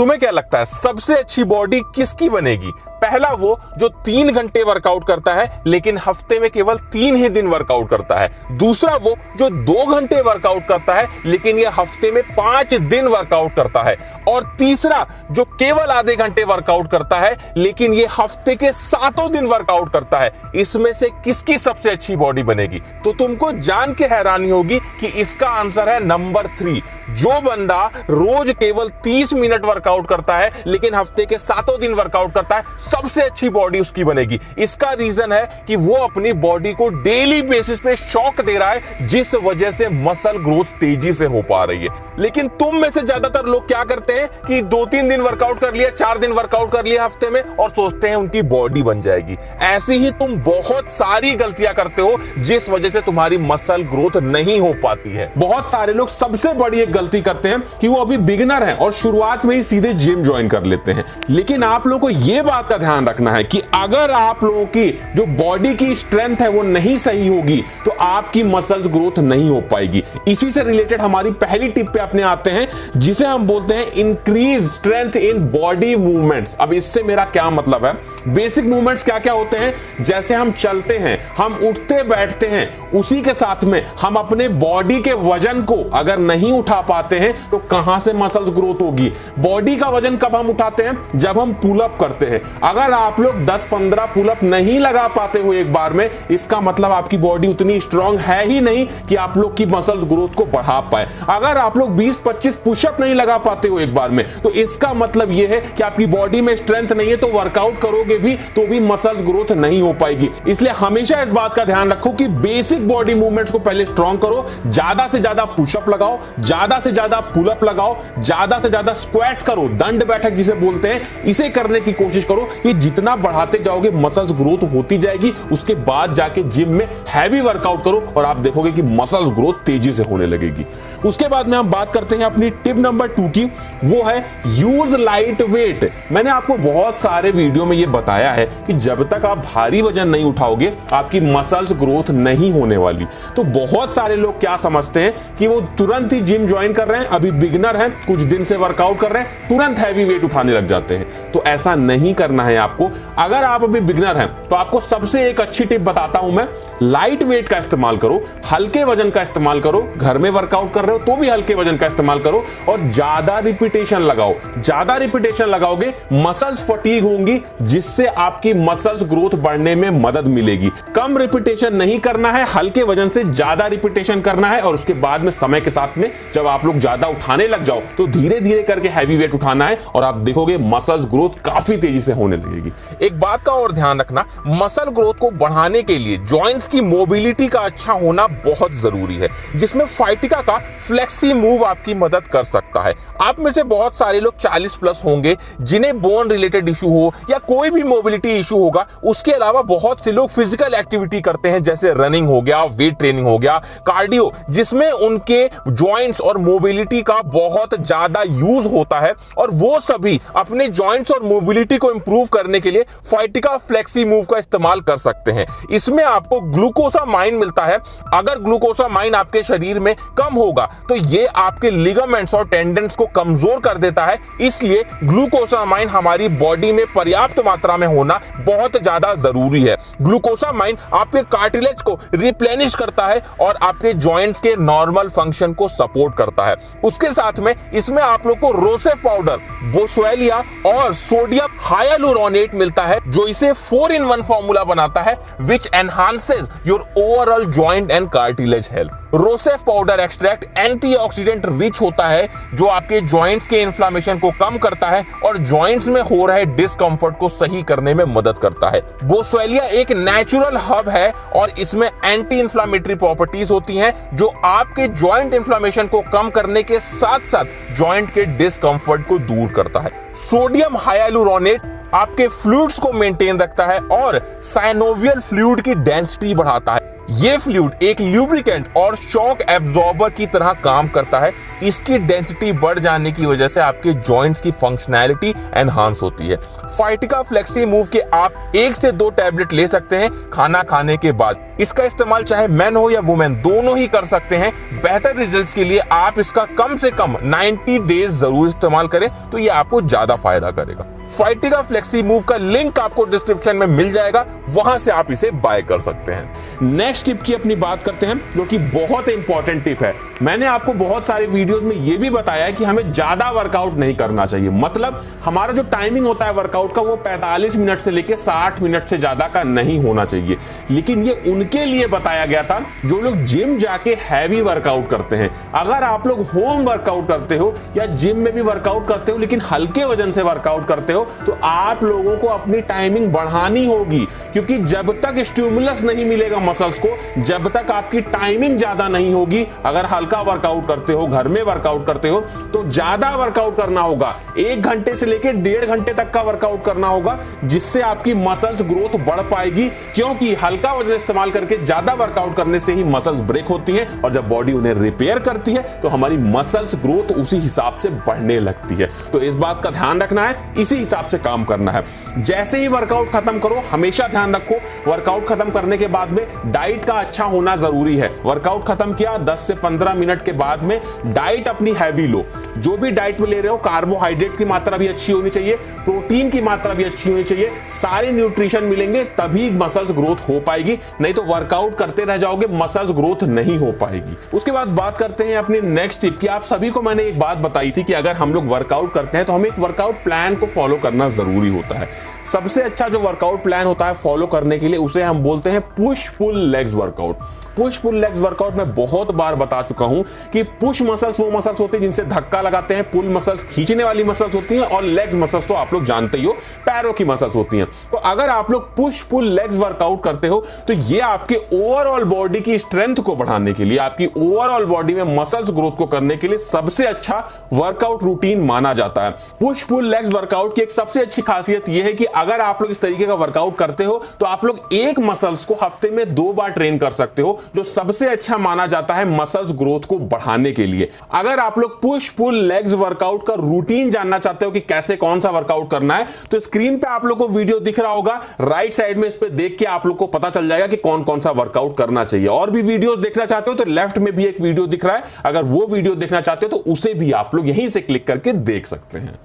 तुम्हें क्या लगता है सबसे अच्छी बॉडी किसकी बनेगी? पहला वो जो 3 घंटे वर्कआउट करता है लेकिन हफ्ते में केवल 3 ही दिन वर्कआउट करता है। दूसरा वो जो 2 घंटे वर्कआउट करता है लेकिन ये हफ्ते में 5 दिन वर्कआउट करता है। और तीसरा जो केवल आधे घंटे वर्कआउट करता है लेकिन ये हफ्ते के 7 दिन वर्कआउट करता है। इसमें से किसकी सबसे अच्छी बॉडी बनेगी? तो तुमको जान के हैरानी होगी कि इसका आंसर है नंबर 3। जो बंदा रोज केवल 30 मिनट वर्कआउट करता है लेकिन हफ्ते के 7 दिन वर्कआउट करता है, सबसे अच्छी बॉडी उसकी बनेगी। इसका रीजन है कि वो अपनी बॉडी को डेली बेसिस पे शॉक दे रहा है, जिस वजह से मसल ग्रोथ तेजी से हो पा रही है। लेकिन तुम में से ज्यादातर लोग क्या करते हैं कि 2-3 दिन वर्कआउट कर लिया, 4 दिन वर्कआउट कर लिया हफ्ते में और सोचते हैं उनकी बॉडी बन जाएगी। ऐसी ही तुम बहुत सारी गलतियां करते हो जिस वजह से तुम्हारी मसल ग्रोथ नहीं हो पाती है। बहुत सारे लोग सबसे बड़ी एक गलती करते हैं कि वो अभी बिगिनर हैं और शुरुआत में ही सीधे जिम ज्वाइन कर लेते हैं। लेकिन आप लोगों को यह बात का ध्यान रखना है कि अगर आप लोगों की जो बॉडी की स्ट्रेंथ है वो नहीं सही होगी तो आपकी मसल्स ग्रोथ नहीं हो पाएगी। इसी से रिलेटेड हमारी पहली टिप पे अपने आते हैं जिसे हम बोलते हैं increase strength in body movements. अब इससे मेरा क्या मतलब है? बेसिक मूवमेंट्स क्या क्या होते हैं? जैसे हम चलते हैं, हम उठते बैठते हैं, उसी के साथ में हम अपने बॉडी के वजन को अगर नहीं उठा पाते हैं तो कहां से मसल्स ग्रोथ होगी? बॉडी का वजन कब हम उठाते हैं? जब हम पुल अप करते हैं। अगर आप लोग 10-15 पुलअप नहीं लगा पाते हो एक बार में, इसका मतलब आपकी बॉडी उतनी स्ट्रांग है ही नहीं कि आप लोग की मसल्स ग्रोथ को बढ़ा पाए। अगर आप लोग 20-25 पुशअप नहीं लगा पाते हो एक बार में, तो इसका मतलब यह है कि आपकी बॉडी में स्ट्रेंथ नहीं है, तो वर्कआउट करोगे भी तो भी मसल्स ग्रोथ नहीं हो पाएगी। इसलिए हमेशा इस बात का ध्यान रखो कि बेसिक बॉडी मूवमेंट्स को पहले स्ट्रांग करो, ज्यादा से ज्यादा पुशअप लगाओ, ज्यादा से ज्यादा पुलअप लगाओ, ज्यादा से ज्यादा स्क्वाट्स करो, दंड बैठक जिसे बोलते हैं, इसे करने की कोशिश करो। ये जितना बढ़ाते जाओगे मसल्स ग्रोथ होती जाएगी। उसके बाद जाके जिम में हैवी वर्कआउट करो और आप देखोगे कि मसल्स ग्रोथ तेजी से होने लगेगी। उसके बाद में हम बात करते हैं अपनी टिप नंबर 2 की, वो है यूज लाइट वेट। मैंने आपको बहुत सारे वीडियो में ये बताया है कि जब तक आप भारी वजन नहीं उठाओगे आपकी मसल्स ग्रोथ नहीं होने वाली। तो बहुत सारे लोग क्या समझते हैं कि वो तुरंत ही जिम ज्वाइन कर रहे हैं, अभी बिगिनर हैं, कुछ दिन से वर्कआउट कर रहे हैं, तुरंत हैवी वेट उठाने लग जाते हैं। तो ऐसा नहीं करना है आपको। अगर आप अभी बिगिनर हैं तो आपको सबसे एक अच्छी टिप बताता हूं मैं, लाइट वेट का इस्तेमाल करो, हल्के वजन का इस्तेमाल करो। घर में वर्कआउट कर रहे हो तो भी हल्के वजन का इस्तेमाल करो और ज्यादा रिपीटेशन लगाओ। ज्यादा रिपीटेशन लगाओगे मसल्स फटीग होंगी, जिससे आपकी मसल्स ग्रोथ बढ़ने में मदद मिलेगी। कम रिपीटेशन नहीं करना है, हल्के वजन से ज्यादा रिपीटेशन करना है और उसके बाद में समय के साथ में जब आप लोग ज्यादा उठाने लग जाओ तो धीरे धीरे करके हैवी वेट उठाना है और आप देखोगे मसल्स ग्रोथ काफी तेजी से होने लगेगी। एक बात का और ध्यान रखना, मसल ग्रोथ को बढ़ाने के लिए जॉइंट्स की मोबिलिटी का अच्छा होना बहुत जरूरी है, जिसमें फाइटिका का फ्लेक्सी मूव आपकी मदद कर सकता है। आप में से बहुत सारे लोग 40+ होंगे जिन्हें बोन रिलेटेड इशू हो या कोई भी मोबिलिटी इशू होगा। उसके अलावा बहुत से लोग फिजिकल एक्टिविटी करते हैं जैसे रनिंग हो गया, वेट ट्रेनिंग हो गया, कार्डियो, जिसमें उनके जॉइंट्स और मोबिलिटी का बहुत ज्यादा यूज होता है और वो सभी अपने जॉइंट्स और मोबिलिटी को इंप्रूव करने के लिए फाइटिका फ्लेक्सी मूव का इस्तेमाल कर सकते हैं। इसमें आपको ग्लूकोसामाइन मिलता है। अगर ग्लूकोसामाइन आपके शरीर में कम होगा तो ये आपके लिगामेंट्स और टेंडन्स को कमजोर कर देता है। इसलिए ग्लूकोसामाइन हमारी बॉडी में पर्याप्त मात्रा में होना बहुत ज्यादा जरूरी है। ग्लूकोसामाइन आपके कार्टिलेज को रिप्लेनिश करता है और आपके जॉइंट्स के नॉर्मल फंक्शन को सपोर्ट करता है। उसके साथ में इसमें आप लोग को रोसेफ पाउडर, बोसवेलिया और सोडियम हाइलुरोनेट मिलता है, जो इसे 4-in-1 फॉर्मूला बनाता है which enhances your overall joint and cartilage health. Rosehip powder extract antioxidant rich होता है जो आपके जॉइंट्स के इन्फ्लेमेशन को कम करता है और जॉइंट्स में हो रहे डिस्कंफर्ट को सही करने में मदद करता है। बोसवेलिया एक नेचुरल हर्ब है और इसमें एंटी इंफ्लेमेटरी प्रॉपर्टीज होती हैं जो आपके जॉइंट इन्फ्लेमेशन को कम करने के साथ साथ जॉइंट के डिस्कंफर्ट को दूर करता है। सोडियम हाइलुरोनेट आपके फ्लूइड्स को मेंटेन रखता है और साइनोवियल फ्लूइड की डेंसिटी बढ़ाता है। ये फ्लूइड एक ल्यूब्रिकेंट और शॉक एब्जॉर्बर की तरह काम करता है। इसकी डेंसिटी बढ़ जाने की वजह से आपके जॉइंट्स की फंक्शनैलिटी एनहांस होती है। फाइटिका फ्लेक्सी मूव के आप 1 से 2 टैबलेट ले सकते हैं खाना खाने के बाद। इसका इस्तेमाल चाहे मैन हो या वुमेन दोनों ही कर सकते हैं। बेहतर रिजल्ट्स के लिए आप इसका कम से कम 90 डेज जरूर इस्तेमाल करें, तो ये आपको ज्यादा फायदा करेगा। फाइटिका फ्लेक्सी मूव का लिंक आपको डिस्क्रिप्शन में मिल जाएगा, वहां से आप इसे बाय कर सकते हैं। नेक्स्ट टिप की अपनी बात करते हैं, जो कि बहुत इंपॉर्टेंट टिप है। मैंने आपको बहुत सारे वीडियोस में यह भी बताया है कि हमें ज्यादा वर्कआउट नहीं करना चाहिए। मतलब हमारा जो टाइमिंग होता है वर्कआउट का वो 45 मिनट से लेकर 60 मिनट से ज्यादा का नहीं होना चाहिए। लेकिन ये उनके लिए बताया गया था जो लोग जिम जाके हैवी वर्कआउट करते हैं। अगर आप लोग होम वर्कआउट करते हो या जिम में भी वर्कआउट करते हो लेकिन हल्के वजन से वर्कआउट करते हो, तो आप लोगों को अपनी टाइमिंग बढ़ानी होगी, क्योंकि जब तक स्टिमुलस नहीं मिलेगा मसल्स को, जब तक आपकी टाइमिंग ज्यादा नहीं होगी। अगर हल्का वर्कआउट करते हो, घर में वर्कआउट करते हो, तो ज्यादा वर्कआउट करना होगा। 1 घंटे से लेकर 1.5 घंटे तक का वर्कआउट करना होगा, जिससे आपकी मसल्स ग्रोथ बढ़ पाएगी। क्योंकि हल्का वजन इस्तेमाल करके ज्यादा वर्कआउट करने से ही मसल्स ब्रेक होती हैं, और जब बॉडी उन्हें रिपेयर करती है तो हमारी मसल्स ग्रोथ उसी हिसाब से बढ़ने लगती है। तो इस बात का ध्यान रखना है, इसी हिसाब से काम करना है। जैसे ही वर्कआउट खत्म करो, हमेशा ध्यान रखो वर्कआउट खत्म करने के बाद में डाइट का अच्छा होना जरूरी है। वर्कआउट खत्म किया 10 से 15 मिनट के बाद में डाइट अपनी हैवी लो। जो भी डाइट में ले रहे हो, कार्बोहाइड्रेट की मात्रा भी अच्छी होनी चाहिए, प्रोटीन की मात्रा भी अच्छी होनी चाहिए, सारे न्यूट्रिशन मिलेंगे तभी मसल्स ग्रोथ हो पाएगी। नहीं तो वर्कआउट करते रह जाओगे, मसल्स ग्रोथ नहीं हो पाएगी। उसके बाद बात करते हैं अपनी नेक्स्ट टिप की। आप सभी को मैंने एक बात बताई थी कि अगर हम लोग वर्कआउट करते हैं तो हमें एक वर्कआउट प्लान को फॉलो करना जरूरी होता है। सबसे अच्छा जो वर्कआउट प्लान होता है फॉलो करने के लिए, उसे हम बोलते हैं push pull legs workout. Push pull legs workout में बहुत बार बता चुका हूं कि पुश मसल्स वो मसल्स होते हैं जिनसे धक्का लगाते हैं, पुल मसल्स खींचने वाली मसल्स होती हैं, और लेग्स मसल्स तो आप लोग जानते ही हो, पैरों की मसल्स होती हैं। तो अगर आप लोग पुश पुल लेग्स वर्कआउट करते हो तो ये आपके ओवरऑल बॉडी की स्ट्रेंथ को बढ़ाने के लिए, आपकी ओवरऑल बॉडी में मसल्स ग्रोथ को करने के लिए सबसे अच्छा वर्कआउट रूटीन माना जाता है। पुश पुल लेग्स वर्कआउट की एक सबसे अच्छी खासियत यह है कि अगर आप लोग इस तरीके का वर्कआउट करते हो तो आप लोग एक मसल्स को हफ्ते में 2 बार ट्रेन कर सकते हो, जो सबसे अच्छा माना जाता है मसल्स ग्रोथ को बढ़ाने के लिए। अगर आप लोग पुश पुल लेग्स वर्कआउट का रूटीन जानना चाहते हो कि कैसे कौन सा वर्कआउट करना है, तो स्क्रीन पे आप लोग को वीडियो दिख रहा होगा, राइट साइड में इस पे देख के आप लोग को पता चल जाएगा कि कौन कौन सा वर्कआउट करना चाहिए। और भी वीडियोस देखना चाहते हो तो लेफ्ट में भी एक वीडियो दिख रहा है, अगर वो वीडियो देखना चाहते हो तो उसे भी आप लोग यहीं से क्लिक करके देख सकते हैं।